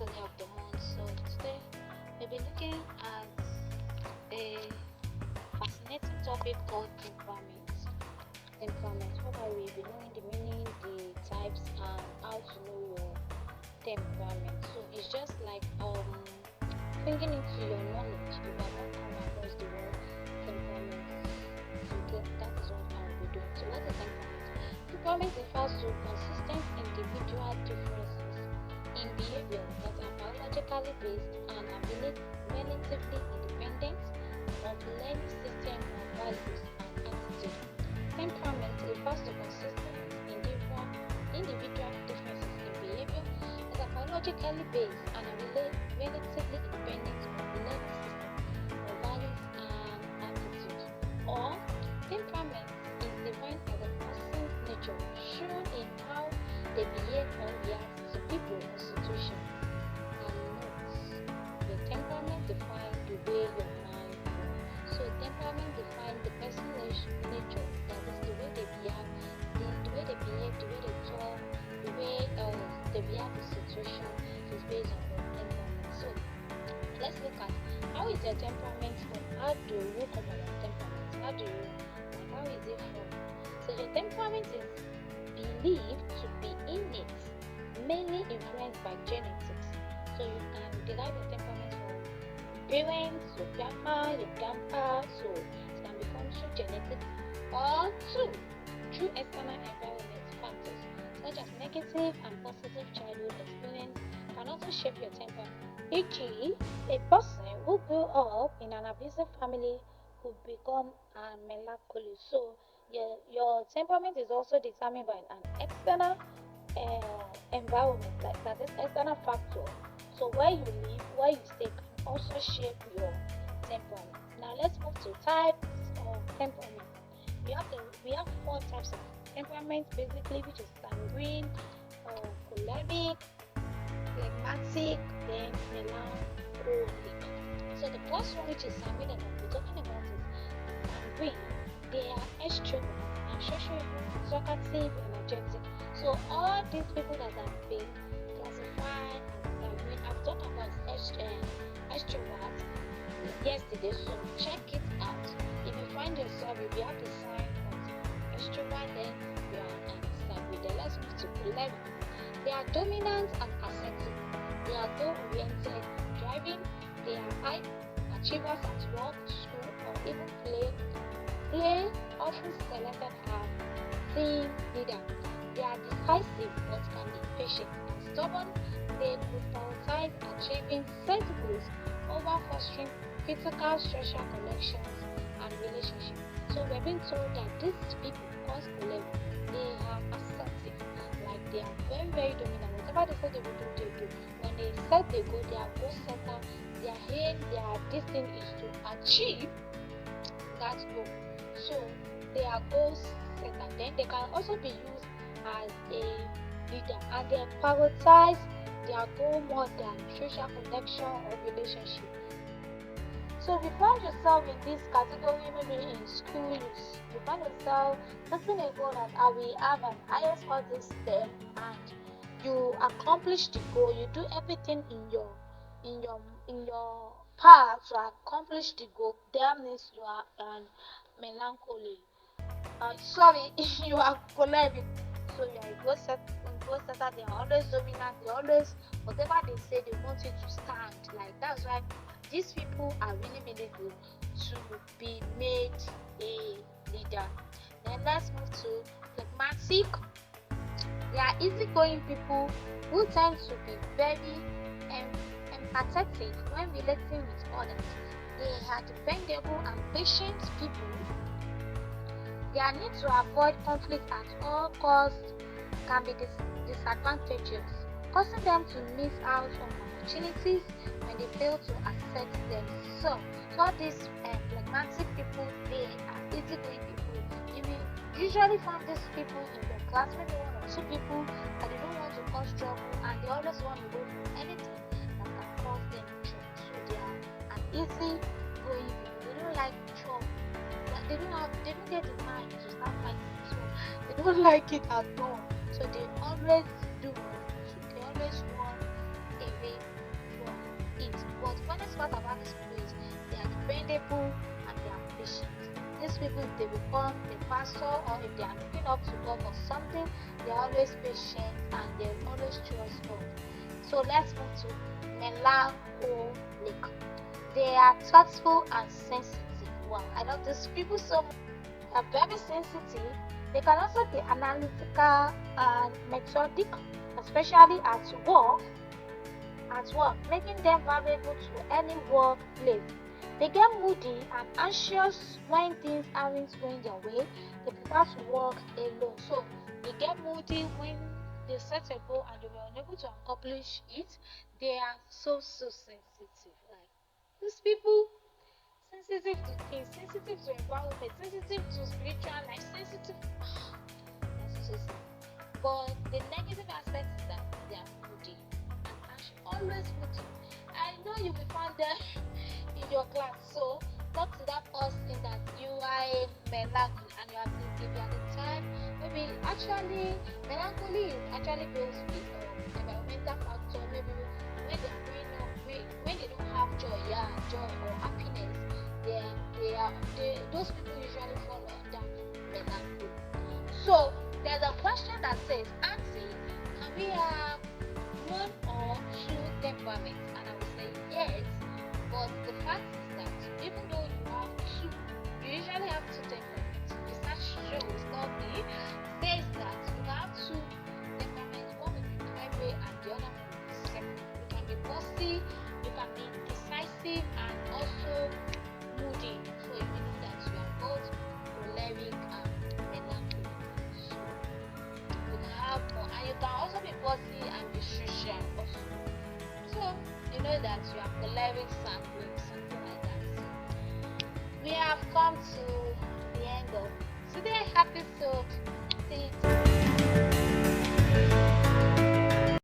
early of the month. So today we'll be looking at a fascinating topic called temperament. Temperament, whereby we'll be knowing the meaning, the types, and how to know your temperament. So it's just like bringing into your knowledge if you have not come across the word temperament. So that is what I will be doing. So what is temperament? Temperament refers to consistent individual differences in behavior that are biologically based and are relatively independent of learned system of values and attitude. Temperament refers to consistent individual differences in behavior that are biologically based and are relatively independent of learned system of values and attitude. Or temperament is defined as a person's nature shown in how they behave or react to people or situations. And notes, the temperament defines the way your mind works. So temperament defines the person's nature, that is the way they behave, the way they talk, the way they react to situation is based on their temperament. So let's look at how is your temperament from? How do you come about temperament? How is it from? So your temperament is believed to be innate, mainly influenced by genetics. So you can derive your temperament from parents, your grandma, your grandpa. So it can become through genetics or through external environment factors such as negative and positive childhood experience can also shape your temperament. E.g., a person who grew up in an abusive family could become a melancholy. So your temperament is also determined by an external environment, like that is external factor. So where you live, where you stay can also shape your temperament. Now let's move to types of temperament. We have four types of temperament basically, which is sanguine, choleric, phlegmatic, then melancholic. So the first one, which is sanguine, that we're talking about is sanguine. They are extrovert, sociable, talkative, energetic. So all these people that have been classified as sanguine, I've talked about extrovert yesterday. So check it out. If you find yourself, if you have the sign of extrovert, then you are sanguine. Then let's move to choleric. They are dominant and assertive. They are goal-oriented, driving. They are high achievers at work, school, or even play. Play often selected as team leader. They are decisive but can be patient and stubborn. They could prioritize achieving set goals over fostering critical social connections and relationships. So we're being told that these people cause choleric. They are assertive, like they are very, very dominant. Whatever they say they will do, they do. When they set the goal, they are goal setter. Their aim, their destiny is to achieve that goal. So they are goal setter. Then they can also be used as a leader, and they prioritize their goal more than social connection or relationship. So if you find yourself in this category, maybe in school, you find yourself setting a goal that I will have an highest score this term, and you accomplish the goal. You do everything in your power to accomplish the goal. That means you are melancholy. Sorry, you are choleric. So you are a goal setter. They are always dominant. They always, whatever they say, they want you to stand. Like that's why these people are really, really good to be made a leader. Then let's move to phlegmatic. They are easygoing people who tend to be very empathetic when relating with others. They are dependable and patient people. Their need to avoid conflict at all costs can be disadvantageous, causing them to miss out on opportunities when they fail to assert themselves. So these phlegmatic people, they are easygoing people. You will usually find these people in your class, maybe one or two people that they don't want to cause trouble, and they always want to go for anything that can cause them trouble. So they are an easygoing people. They don't like trouble. They don't get the mind to start fighting. So they don't like it at all. So they always want a way But the funniest part about these people is they are dependable and they are patient. These people, if they become a pastor or if they are looking up to God for something, they are always patient and they always trust God. So let's move to melancholic. They are thoughtful and sensitive. Wow, I love these people so much. They are very sensitive. They can also be analytical and methodic, especially at work, making them valuable to any workplace. They get moody and anxious when things aren't going their way. They prefer to work alone. So they get moody when they set a goal and they were unable to accomplish it. They are so sensitive. Like these people, sensitive to things, sensitive to environment, sensitive to spiritual life, sensitive. That's so sensitive. But the negative aspect is that they are moody and anxious, always moody. I know you will find them in your class. So talk to that person that you are a melancholy and you have been given the time. Maybe actually melancholy is actually goes with environmental factor. Maybe when they are growing up, when they don't have joy, joy or happiness, those people usually fall under melancholy. So there's a question that says, Auntie, can we have one or two temperaments? And I will say yes. But the fact is that even though you have two, you usually have two temperaments. Research shows, not me, says that you have two temperaments. One will be primary and the other one will be secondary. You can be bossy, you can be decisive, and also moody. So if you know that you are both choleric and melancholic, so you can have more, and you can also be bossy and be social also. So you know that you are choleric, sanguine, something like that. So we have come to the end of today's episode. See you